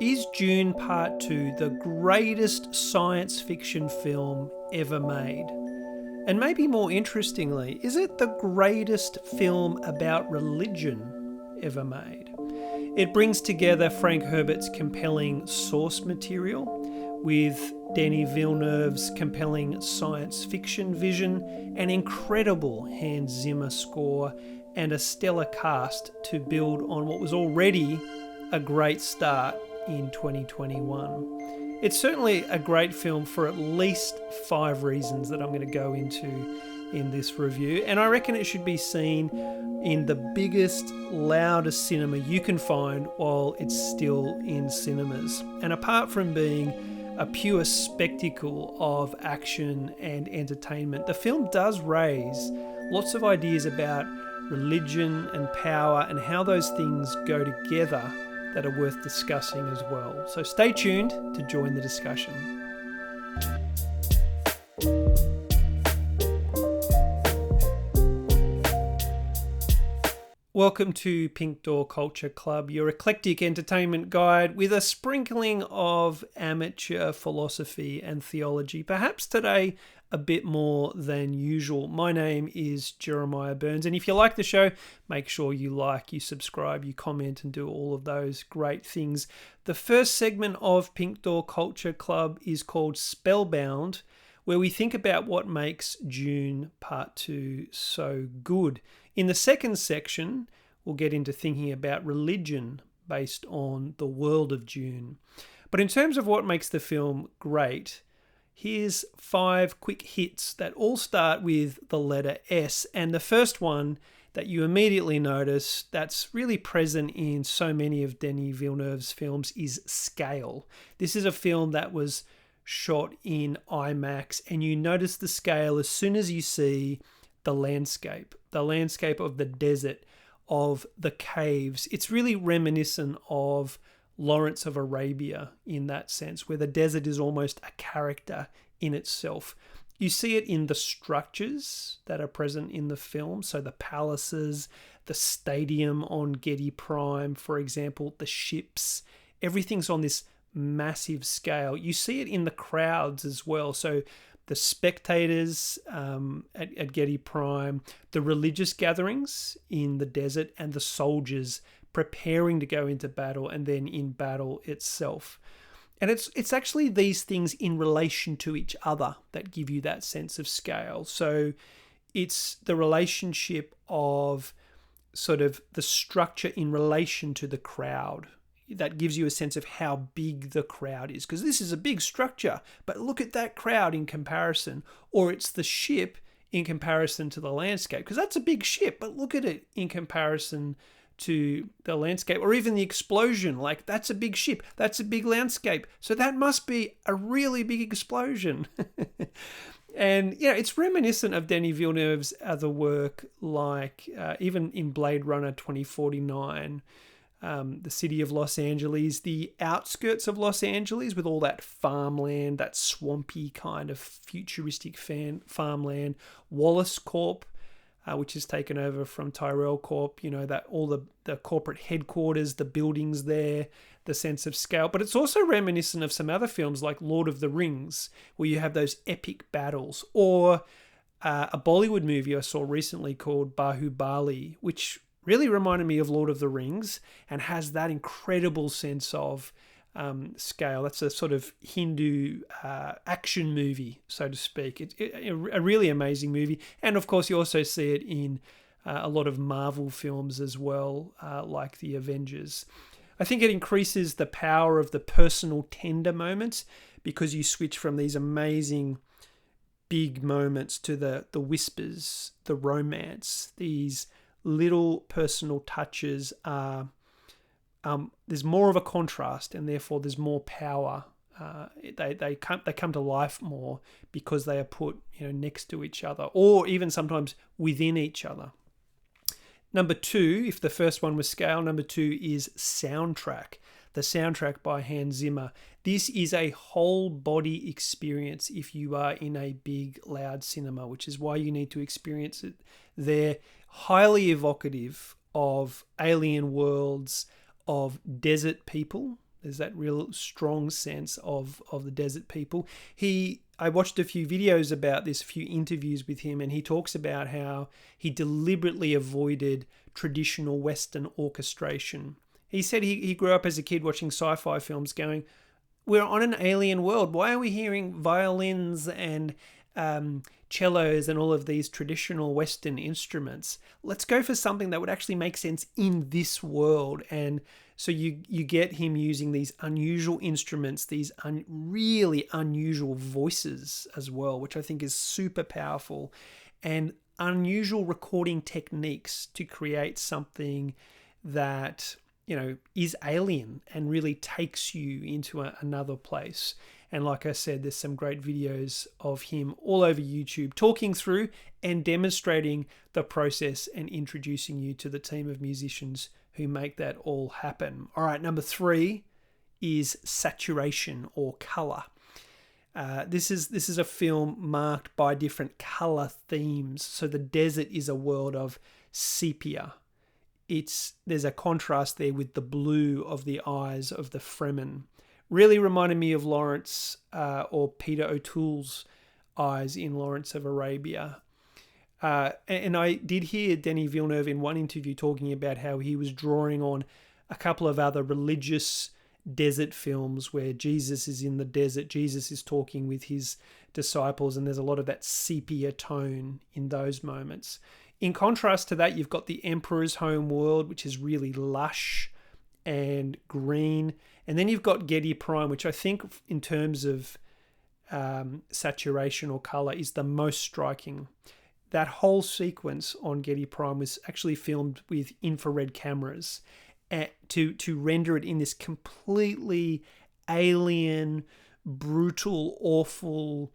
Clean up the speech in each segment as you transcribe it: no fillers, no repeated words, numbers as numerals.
Is Dune Part 2 the greatest science fiction film ever made? And maybe more interestingly, is it the greatest film about religion ever made? It brings together Frank Herbert's compelling source material with Denis Villeneuve's compelling science fiction vision, an incredible Hans Zimmer score, and a stellar cast to build on what was already a great start in 2021. It's certainly a great film for at least 5 reasons that I'm going to go into in this review, and I reckon it should be seen in the biggest, loudest cinema you can find while it's still in cinemas. And apart from being a pure spectacle of action and entertainment, the film does raise lots of ideas about religion and power and how those things go together that are worth discussing as well. So stay tuned to join the discussion. Welcome to Pink Door Culture Club, your eclectic entertainment guide with a sprinkling of amateur philosophy and theology. Perhaps today a bit more than usual. My name is Jeremiah Burns, and if you like the show, make sure you like, you subscribe, you comment, and do all of those great things. The first segment of Pink Door Culture Club is called Spellbound, where we think about what makes Dune Part 2 so good. In the second section, we'll get into thinking about religion based on the world of Dune. But in terms of what makes the film great, here's 5 quick hits that all start with the letter S. And the first one that you immediately notice that's really present in so many of Denis Villeneuve's films is scale. This is a film that was shot in IMAX, and you notice the scale as soon as you see the landscape of the desert, of the caves. It's really reminiscent of Lawrence of Arabia in that sense, where the desert is almost a character in itself. You see it in the structures that are present in the film. So the palaces, the stadium on Getty Prime, for example, the ships, everything's on this massive scale. You see it in the crowds as well. So the spectators at Getty Prime, the religious gatherings in the desert, and the soldiers preparing to go into battle, and then in battle itself. And it's actually these things in relation to each other that give you that sense of scale. So it's the relationship of sort of the structure in relation to the crowd that gives you a sense of how big the crowd is. Because this is a big structure, but look at that crowd in comparison. Or it's the ship in comparison to the landscape, because that's a big ship, but look at it in comparison to the landscape. Or even the explosion, like that's a big ship, that's a big landscape, so that must be a really big explosion. And it's reminiscent of Denis Villeneuve's other work, like even in Blade Runner 2049, the city of Los Angeles, the outskirts of Los Angeles with all that farmland, that swampy kind of futuristic farmland. Wallace Corp, which is taken over from Tyrell Corp, that all the corporate headquarters, the buildings there, the sense of scale. But it's also reminiscent of some other films like Lord of the Rings, where you have those epic battles, or a Bollywood movie I saw recently called Bahubali, which really reminded me of Lord of the Rings and has that incredible sense of scale. That's a sort of Hindu action movie, so to speak. It's a really amazing movie. And of course, you also see it in a lot of Marvel films as well, like the Avengers. I think it increases the power of the personal tender moments, because you switch from these amazing big moments to the whispers, the romance, these little personal touches are there's more of a contrast, and therefore there's more power. They come to life more because they are put next to each other, or even sometimes within each other. Number 2, if the first one was scale, number 2 is soundtrack. The soundtrack by Hans Zimmer. This is a whole body experience if you are in a big, loud cinema, which is why you need to experience it there. Highly evocative of alien worlds, of desert people, There's that real strong sense of the desert people. I watched a few videos about this, a few interviews with him, and he talks about how he deliberately avoided traditional Western orchestration. He said he grew up as a kid watching sci-fi films going, we're on an alien world. Why are we hearing violins and cellos and all of these traditional Western instruments? Let's go for something that would actually make sense in this world. And so you get him using these unusual instruments, these really unusual voices as well, which I think is super powerful, and unusual recording techniques to create something that, you know, is alien and really takes you into another place. And like I said, there's some great videos of him all over YouTube talking through and demonstrating the process and introducing you to the team of musicians who make that all happen. All right, number 3 is saturation or color. This is a film marked by different color themes. So the desert is a world of sepia. There's a contrast there with the blue of the eyes of the Fremen. Really reminded me of Lawrence or Peter O'Toole's eyes in Lawrence of Arabia. And I did hear Denis Villeneuve in one interview talking about how he was drawing on a couple of other religious desert films where Jesus is in the desert, Jesus is talking with his disciples, and there's a lot of that sepia tone in those moments. In contrast to that, you've got the Emperor's Home World, which is really lush and green. And then you've got Getty Prime, which I think in terms of saturation or color is the most striking. That whole sequence on Getty Prime was actually filmed with infrared cameras to render it in this completely alien, brutal, awful,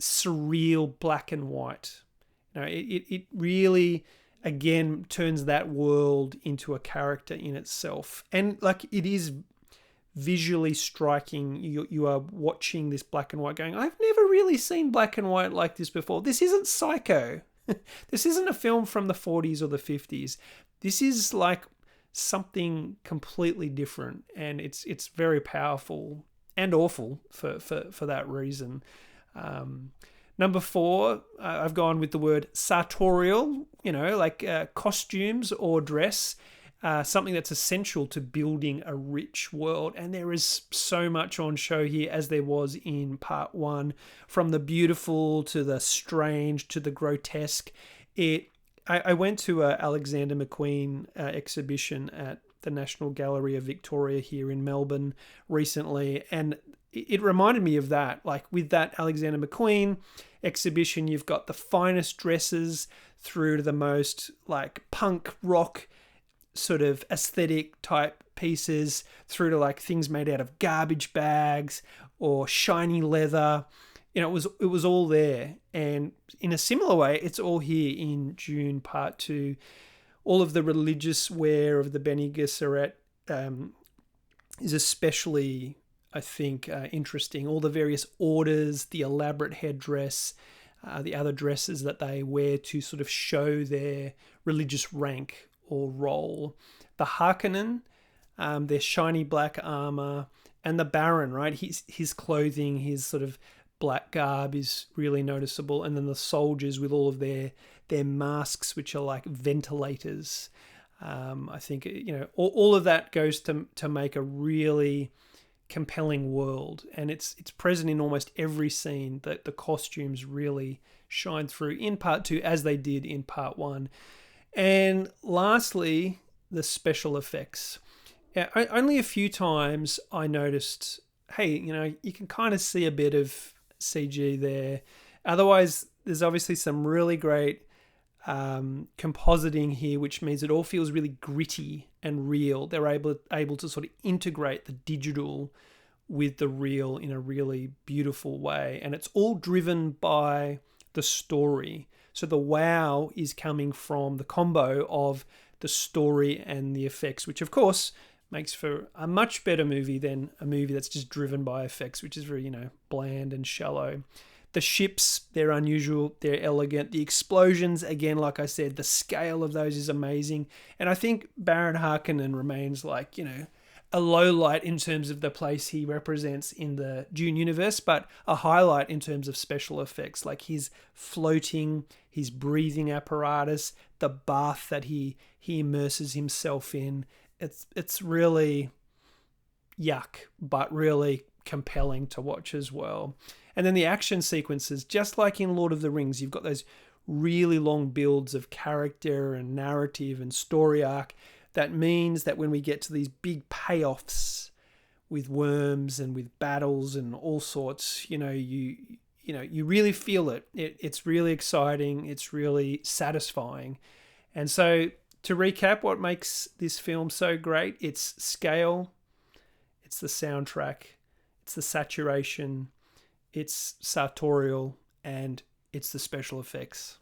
surreal black and white. You know, it really, again, turns that world into a character in itself. And like, it is visually striking. You are watching this black and white going, I've never really seen black and white like this before. This isn't Psycho. This isn't a film from the 40s or the 50s. This is like something completely different, and it's very powerful and awful for that reason. Number 4, I've gone with the word sartorial, you know, like costumes or dress, something that's essential to building a rich world. And there is so much on show here, as there was in part 1, from the beautiful to the strange to the grotesque. I went to a Alexander McQueen exhibition at the National Gallery of Victoria here in Melbourne recently, and it reminded me of that. Like, with that Alexander McQueen exhibition, you've got the finest dresses through to the most like punk rock sort of aesthetic type pieces, through to like things made out of garbage bags or shiny leather. You know, it was all there. And in a similar way, it's all here in Dune Part 2. All of the religious wear of the Bene Gesserit is especially, I think, interesting. All the various orders, the elaborate headdress, the other dresses that they wear to sort of show their religious rank or role. The Harkonnen, their shiny black armor, and the Baron, right? His clothing, his sort of black garb is really noticeable. And then the soldiers with all of their masks, which are like ventilators. I think, you know, all of that goes to make a really compelling world, and it's present in almost every scene. That the costumes really shine through in part 2 as they did in part 1. And lastly, the special effects. Yeah, only a few times I noticed, hey, you know, you can kind of see a bit of CG there. Otherwise, there's obviously some really great compositing here, which means it all feels really gritty and real. They're able to sort of integrate the digital with the real in a really beautiful way, and it's all driven by the story. So the wow is coming from the combo of the story and the effects, which of course makes for a much better movie than a movie that's just driven by effects, which is very, you know, bland and shallow. The ships, they're unusual, they're elegant. The explosions, again, like I said, the scale of those is amazing. And I think Baron Harkonnen remains like, you know, a low light in terms of the place he represents in the Dune universe, but a highlight in terms of special effects, like his floating, his breathing apparatus, the bath that he immerses himself in. It's really yuck, but really compelling to watch as well. And then the action sequences, just like in Lord of the Rings, you've got those really long builds of character and narrative and story arc. That means that when we get to these big payoffs with worms and with battles and all sorts, you really feel it. It's really exciting. It's really satisfying. And so to recap, what makes this film so great? It's scale, it's the soundtrack, it's the saturation, it's sartorial, and it's the special effects.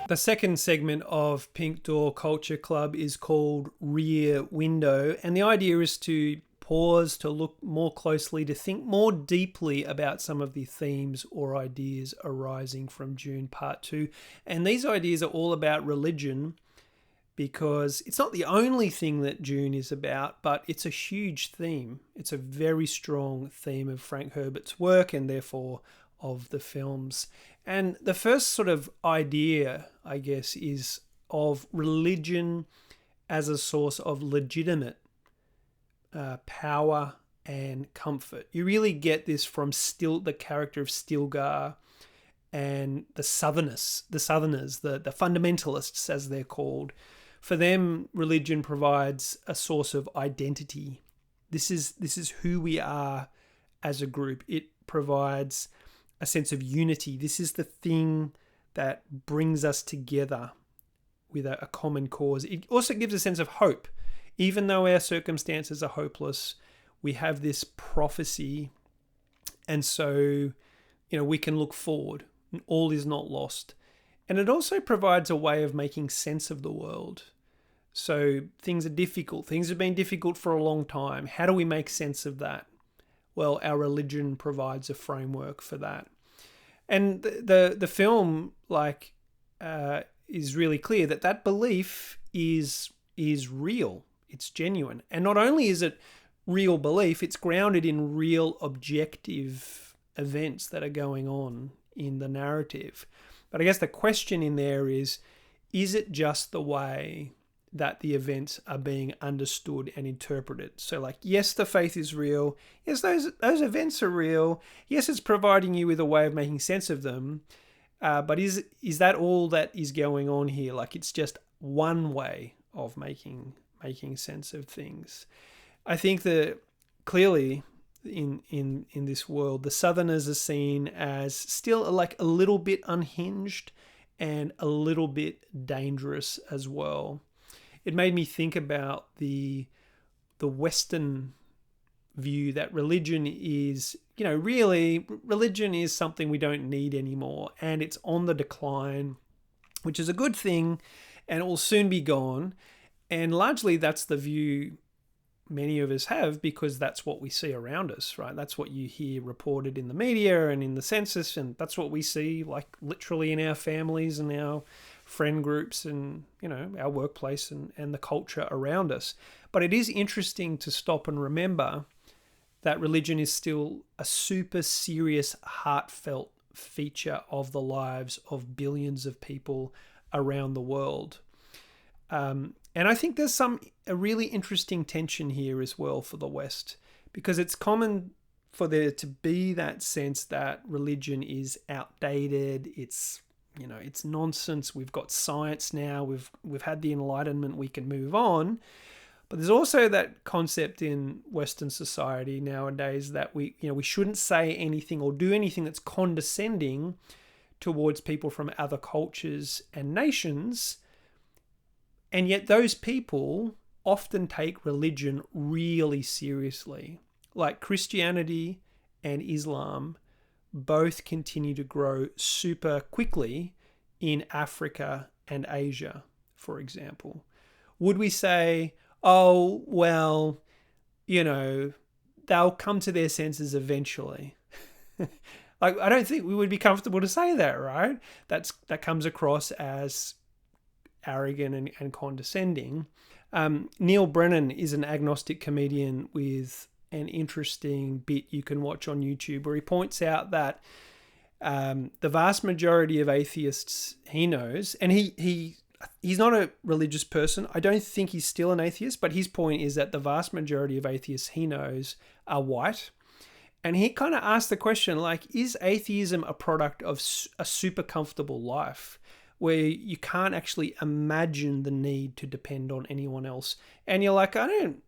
The second segment of Pink Door Culture Club is called Rear Window, and the idea is to pause, to look more closely, to think more deeply about some of the themes or ideas arising from Dune Part 2. And these ideas are all about religion, because it's not the only thing that Dune is about, but it's a huge theme. It's a very strong theme of Frank Herbert's work and therefore of the films. And the first sort of idea, I guess, is of religion as a source of legitimate power and comfort. You really get this from the character of Stilgar and the Southerners, the fundamentalists as they're called. For them, religion provides a source of identity. This is who we are as a group. It provides a sense of unity. This is the thing that brings us together with a common cause. It also gives a sense of hope. Even though our circumstances are hopeless, we have this prophecy, and so we can look forward. All is not lost. And it also provides a way of making sense of the world. So things are difficult. Things have been difficult for a long time. How do we make sense of that? Well, our religion provides a framework for that. And the film is really clear that belief is real. It's genuine. And not only is it real belief, it's grounded in real objective events that are going on in the narrative. But I guess the question in there is it just the way that the events are being understood and interpreted? So yes, the faith is real. Yes, those events are real. Yes, it's providing you with a way of making sense of them. But is that all that is going on here? It's just one way of making sense of things. I think that clearly in this world, the Southerners are seen as still a little bit unhinged and a little bit dangerous as well. It made me think about the Western view that religion is, really religion is something we don't need anymore, and it's on the decline, which is a good thing, and it will soon be gone. And largely that's the view many of us have, because that's what we see around us, right? That's what you hear reported in the media and in the census, and that's what we see literally in our families and our friend groups and our workplace and the culture around us. But it is interesting to stop and remember that religion is still a super serious, heartfelt feature of the lives of billions of people around the world. And I think there's a really interesting tension here as well for the West, because it's common for there to be that sense that religion is outdated. It's nonsense. We've got science now. We've had the Enlightenment. We can move on. But there's also that concept in Western society nowadays that we shouldn't say anything or do anything that's condescending towards people from other cultures and nations. And yet those people often take religion really seriously. Like Christianity and Islam both continue to grow super quickly in Africa and Asia, for example. Would we say, oh, well, they'll come to their senses eventually? Like, I don't think we would be comfortable to say that, right? That comes across as arrogant and condescending. Neil Brennan is an agnostic comedian with an interesting bit you can watch on YouTube where he points out that the vast majority of atheists he knows, and he's not a religious person. I don't think he's still an atheist, but his point is that the vast majority of atheists he knows are white. And he kind of asked the question, like, is atheism a product of a super comfortable life where you can't actually imagine the need to depend on anyone else? And you're like, I don't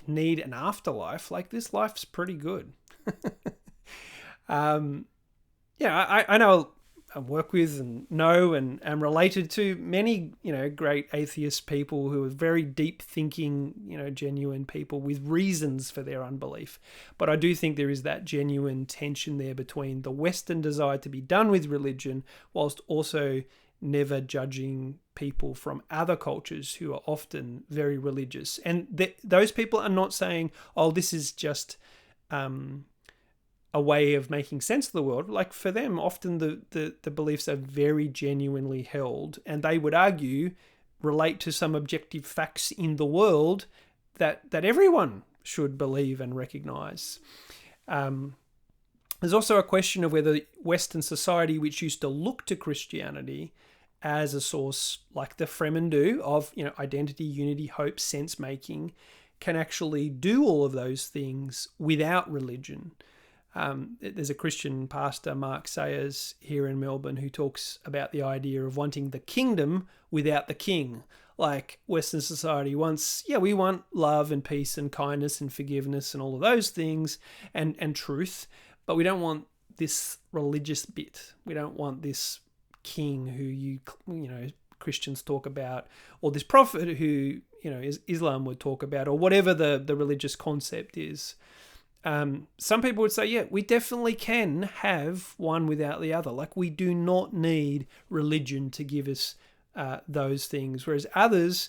need an afterlife. Like, this life's pretty good. I know I work with and know and am related to many, great atheist people who are very deep thinking, genuine people with reasons for their unbelief. But I do think there is that genuine tension there between the Western desire to be done with religion whilst also never judging people from other cultures who are often very religious. And those people are not saying, oh, this is just a way of making sense of the world. Like, for them, often the beliefs are very genuinely held, and they would argue relate to some objective facts in the world that everyone should believe and recognize. There's also a question of whether Western society, which used to look to Christianity as a source, like the Fremen do, of identity, unity, hope, sense making, can actually do all of those things without religion. There's a Christian pastor, Mark Sayers, here in Melbourne, who talks about the idea of wanting the kingdom without the king. Like, Western society wants, we want love and peace and kindness and forgiveness and all of those things and truth, but we don't want this religious bit. We don't want this king who Christians talk about, or this prophet who Islam would talk about, or whatever the religious concept is. Some people would say, we definitely can have one without the other. Like, we do not need religion to give us those things. Whereas others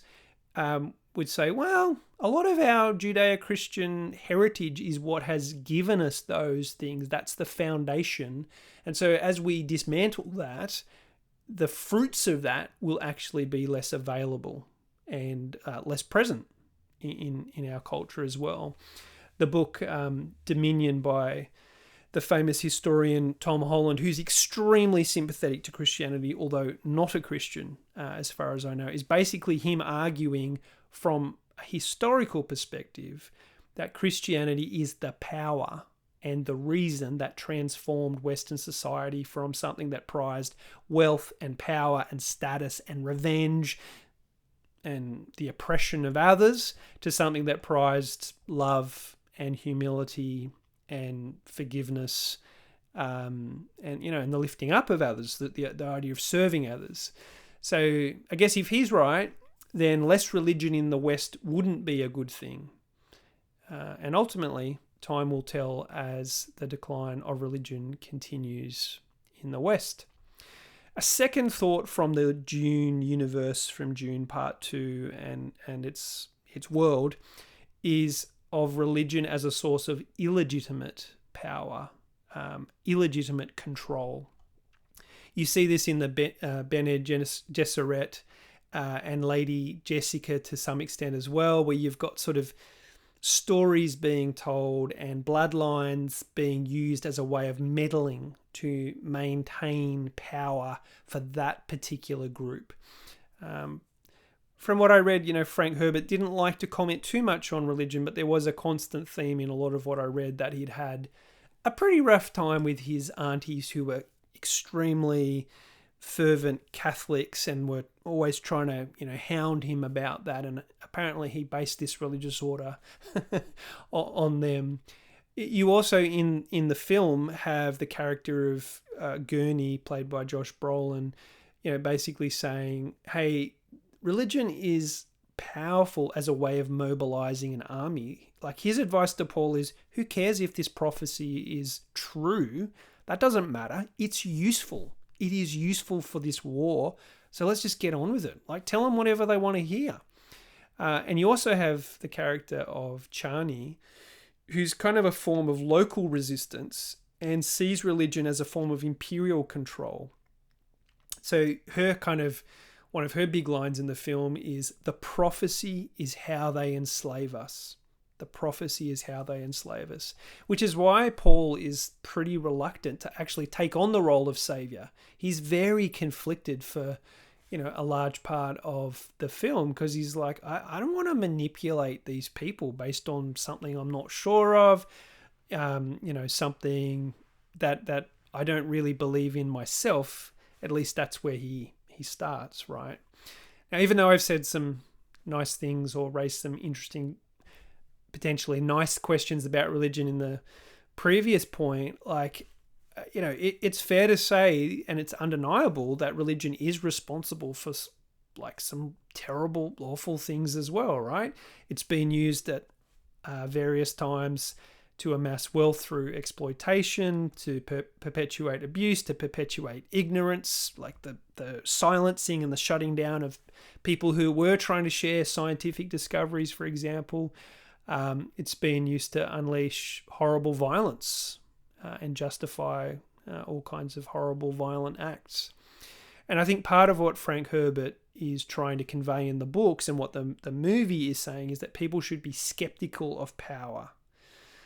would say, well, a lot of our Judeo-Christian heritage is what has given us those things. That's the foundation. And so as we dismantle that, the fruits of that will actually be less available and less present in our culture as well. The book Dominion by the famous historian Tom Holland, who's extremely sympathetic to Christianity, although not a Christian, as far as I know, is basically him arguing from a historical perspective that Christianity is the power and the reason that transformed Western society from something that prized wealth and power and status and revenge and the oppression of others to something that prized love and humility and forgiveness, and the lifting up of others, the idea of serving others. So I guess if he's right, then less religion in the West wouldn't be a good thing. And ultimately, time will tell as the decline of religion continues in the West. A second thought from the Dune universe, from Dune Part 2 and its world, is of religion as a source of illegitimate power, illegitimate control. You see this in the Bene Gesserit and Lady Jessica to some extent as well, where you've got sort of stories being told and bloodlines being used as a way of meddling to maintain power for that particular group. From what I read, Frank Herbert didn't like to comment too much on religion, but there was a constant theme in a lot of what I read that he'd had a pretty rough time with his aunties who were extremely fervent Catholics and were always trying to, hound him about that. And apparently he based this religious order on them. You also, in the film, have the character of Gurney, played by Josh Brolin, basically saying, hey, religion is powerful as a way of mobilizing an army. Like, his advice to Paul is, who cares if this prophecy is true? That doesn't matter. It's useful. It is useful for this war. So let's just get on with it. Like, tell them whatever they want to hear. And you also have the character of Chani, who's kind of a form of local resistance. and sees religion as a form of imperial control. So one of her big lines in the film is, "The prophecy is how they enslave us." The prophecy is how they enslave us, which is why Paul is pretty reluctant to actually take on the role of savior. He's very conflicted for, a large part of the film, because he's like, I don't want to manipulate these people based on something I'm not sure of, something that I don't really believe in myself. At least that's where he starts, right? Now, even though I've said some nice things or raised some interesting, potentially nice questions about religion in the previous point, it's fair to say, and it's undeniable, that religion is responsible for some terrible, awful things as well, right? It's been used at various times to amass wealth through exploitation, to perpetuate abuse, to perpetuate ignorance, like the silencing and the shutting down of people who were trying to share scientific discoveries, for example. It's been used to unleash horrible violence and justify all kinds of horrible, violent acts. And I think part of what Frank Herbert is trying to convey in the books, and what the movie is saying, is that people should be skeptical of power.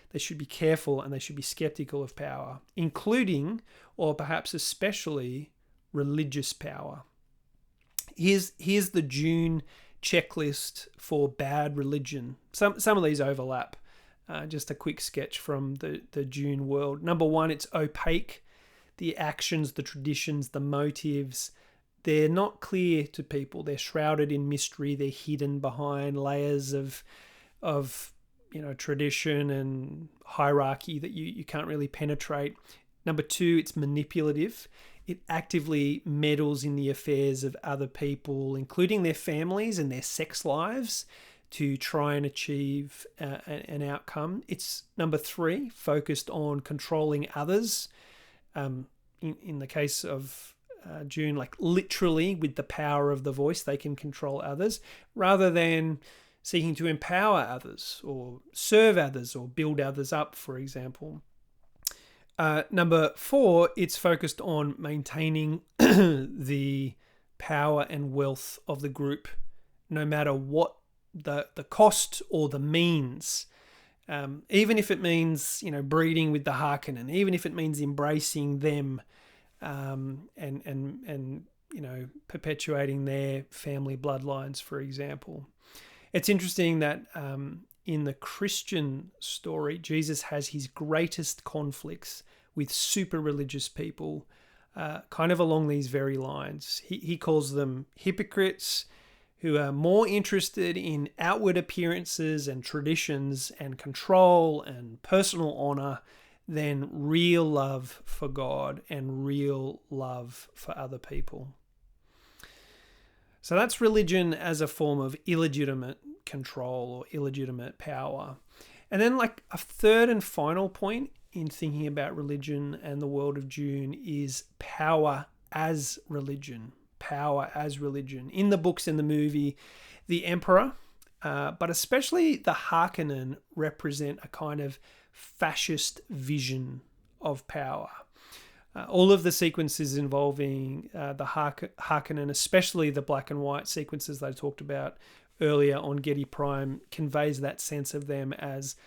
They should be careful, and they should be skeptical of power, including, or perhaps especially, religious power. Here's the Dune checklist for bad religion. Some of these overlap. Just a quick sketch from the Dune world. Number 1, it's opaque. The actions, the traditions, the motives, they're not clear to people. They're shrouded in mystery. They're hidden behind layers of tradition and hierarchy that you can't really penetrate. Number 2, it's manipulative. It actively meddles in the affairs of other people, including their families and their sex lives, to try and achieve an outcome. It's, number 3, focused on controlling others. In the case of Dune, like literally with the power of the voice, they can control others, rather than seeking to empower others or serve others or build others up, for example. Number 4, it's focused on maintaining the power and wealth of the group, no matter what the cost or the means. Even if it means, breeding with the Harkonnen, even if it means embracing them, and perpetuating their family bloodlines, for example. It's interesting that in the Christian story, Jesus has his greatest conflicts with super religious people, kind of along these very lines. He calls them hypocrites, who are more interested in outward appearances and traditions and control and personal honor than real love for God and real love for other people. So that's religion as a form of illegitimate control or illegitimate power. And then, like, a third and final point in thinking about religion and the world of Dune is power as religion. Power as religion. In the books and the movie, the Emperor, but especially the Harkonnen, represent a kind of fascist vision of power. All of the sequences involving the Harkonnen, especially the black and white sequences that I talked about earlier on Getty Prime, conveys that sense of them as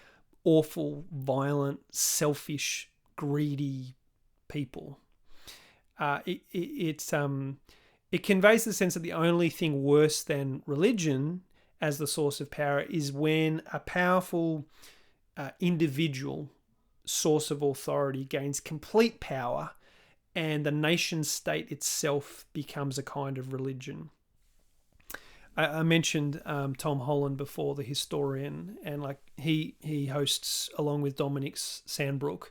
awful, violent, selfish, greedy people. It conveys the sense that the only thing worse than religion as the source of power is when a powerful individual source of authority gains complete power and the nation state itself becomes a kind of religion. I mentioned Tom Holland before, the historian, and like he hosts, along with Dominic Sandbrook,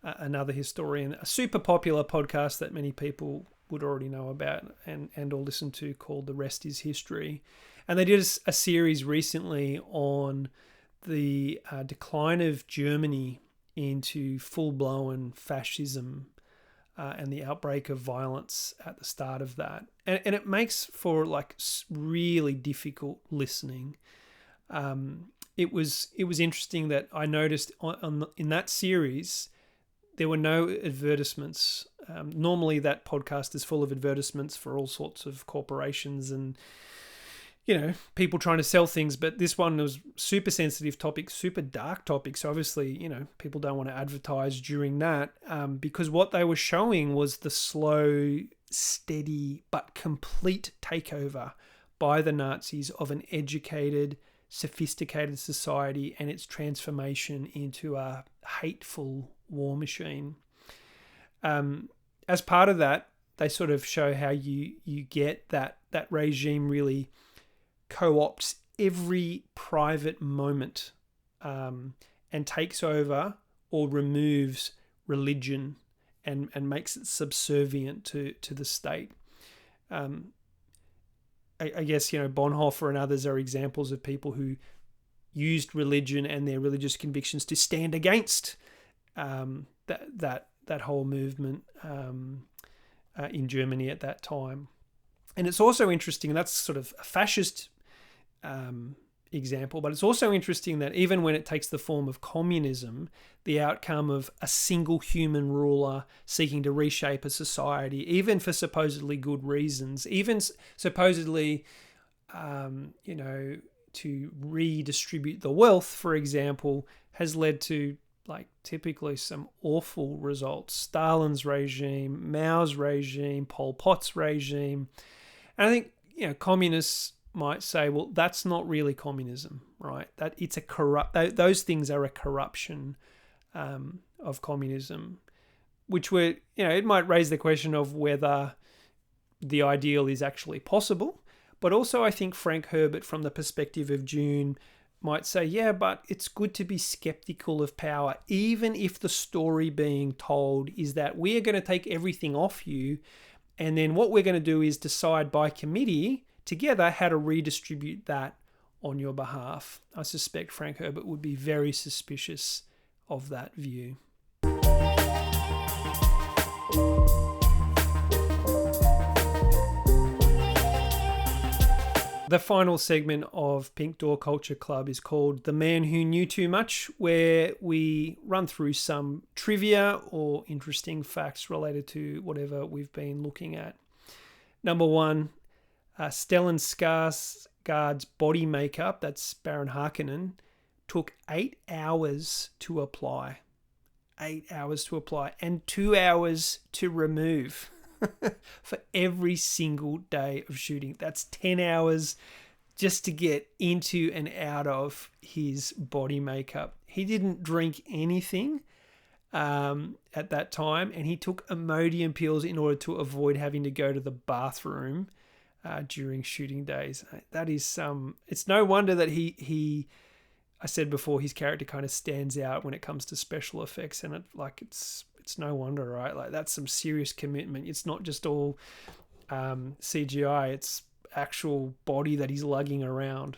another historian, a super popular podcast that many people would already know about and or listen to, called The Rest is History. And they did a series recently on the decline of Germany into full-blown fascism and the outbreak of violence at the start of that. And it makes for like really difficult listening. It was interesting that I noticed in that series, there were no advertisements. Normally that podcast is full of advertisements for all sorts of corporations and, people trying to sell things. But this one was super sensitive topic, super dark topic. So obviously, people don't want to advertise during that, because what they were showing was the slow, steady, but complete takeover by the Nazis of an educated, sophisticated society and its transformation into a hateful war machine. As part of that, they sort of show how you get that regime really co-opts every private moment, and takes over or removes religion and makes it subservient to the state. I guess, Bonhoeffer and others are examples of people who used religion and their religious convictions to stand against that whole movement in Germany at that time. And it's also interesting, that's sort of a fascist example, but it's also interesting that even when it takes the form of communism, the outcome of a single human ruler seeking to reshape a society, even for supposedly good reasons, even supposedly, to redistribute the wealth, for example, has led to typically some awful results. Stalin's regime, Mao's regime, Pol Pot's regime. And I think, communists might say, well, that's not really communism, right? That it's those things are a corruption of communism, which it might raise the question of whether the ideal is actually possible. But also I think Frank Herbert, from the perspective of Dune, might say, yeah, but it's good to be skeptical of power, even if the story being told is that we are going to take everything off you, and then what we're going to do is decide by committee together how to redistribute that on your behalf. I suspect Frank Herbert would be very suspicious of that view. The final segment of Pink Door Culture Club is called The Man Who Knew Too Much, where we run through some trivia or interesting facts related to whatever we've been looking at. Number one, Stellan Skarsgård's body makeup, that's Baron Harkonnen, took 8 hours to apply. 8 hours to apply and 2 hours to remove. For every single day of shooting. That's 10 hours just to get into and out of his body makeup. He didn't drink anything at that time, and he took Imodium pills in order to avoid having to go to the bathroom during shooting days. That is it's no wonder that he I said before, his character kind of stands out when it comes to special effects, and it's no wonder, right? That's some serious commitment. It's not just all CGI. It's actual body that he's lugging around.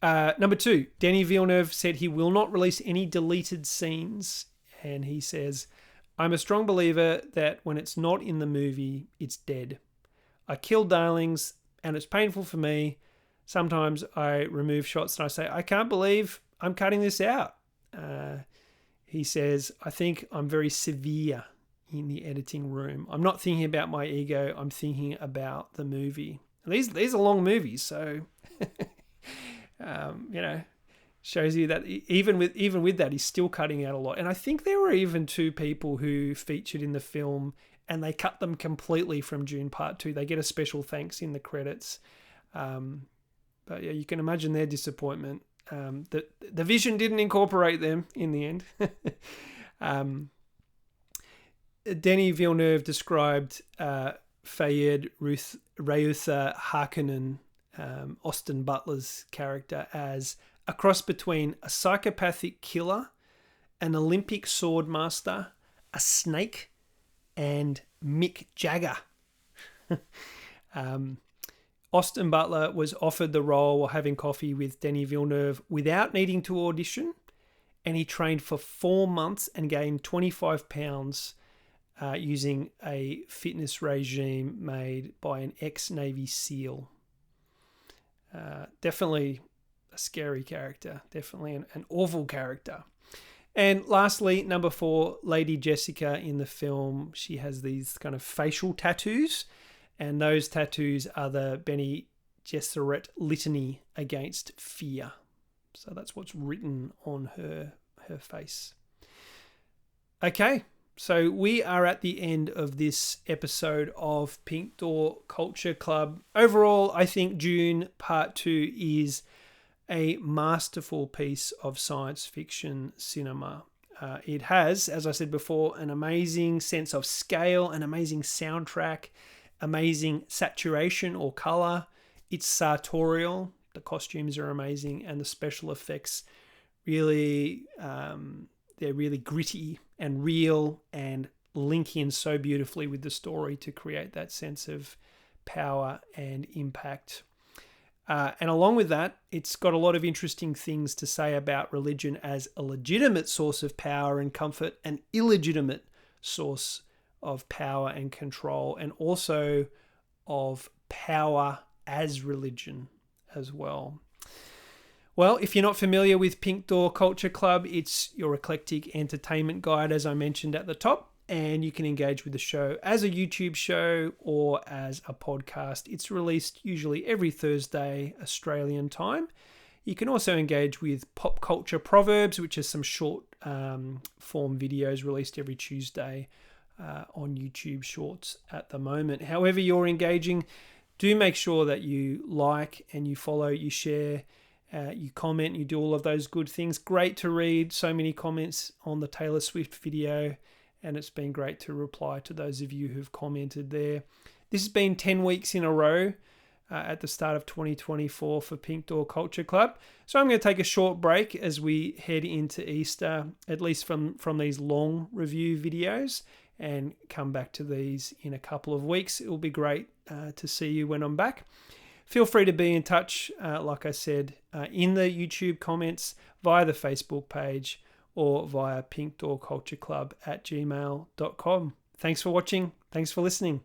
Number two, Denis Villeneuve said he will not release any deleted scenes. And he says, I'm a strong believer that when it's not in the movie, it's dead. I kill darlings and it's painful for me. Sometimes I remove shots and I say, I can't believe I'm cutting this out. He says, I think I'm very severe in the editing room. I'm not thinking about my ego. I'm thinking about the movie. And these are long movies, so shows you that even with that, he's still cutting out a lot. And I think there were even 2 people who featured in the film, and they cut them completely from Dune Part 2. They get a special thanks in the credits. But yeah, you can imagine their disappointment. The vision didn't incorporate them in the end. Denis Villeneuve described Fayed Reuther Harkonnen, Austin Butler's character, as a cross between a psychopathic killer, an Olympic swordmaster, a snake, and Mick Jagger. Austin Butler was offered the role while having coffee with Denis Villeneuve without needing to audition, and he trained for 4 months and gained 25 pounds using a fitness regime made by an ex-Navy SEAL. Definitely a scary character, definitely an awful character. And lastly, number 4, Lady Jessica in the film, she has these kind of facial tattoos, and those tattoos are the Bene Gesserit litany against fear. So that's what's written on her face. Okay, so we are at the end of this episode of Pink Door Culture Club. Overall, I think Dune Part 2 is a masterful piece of science fiction cinema. It has, as I said before, an amazing sense of scale, an amazing soundtrack, amazing saturation or color. It's sartorial. The costumes are amazing, and the special effects really, they're really gritty and real and link in so beautifully with the story to create that sense of power and impact. And along with that, it's got a lot of interesting things to say about religion as a legitimate source of power and comfort, an illegitimate source of power and control, and also of power as religion as well. Well, if you're not familiar with Pink Door Culture Club, it's your eclectic entertainment guide, as I mentioned at the top, and you can engage with the show as a YouTube show or as a podcast. It's released usually every Thursday, Australian time. You can also engage with Pop Culture Proverbs, which is some short form videos released every Tuesday on YouTube Shorts at the moment. However you're engaging, do make sure that you like and you follow, you share, you comment, you do all of those good things. Great to read so many comments on the Taylor Swift video, and it's been great to reply to those of you who've commented there. This has been 10 weeks in a row at the start of 2024 for Pink Door Culture Club. So I'm going to take a short break as we head into Easter, at least from these long review videos, and come back to these in a couple of weeks. It will be great to see you when I'm back. Feel free to be in touch, like I said, in the YouTube comments, via the Facebook page, or via pinkdoorcultureclub@gmail.com. Thanks for watching. Thanks for listening.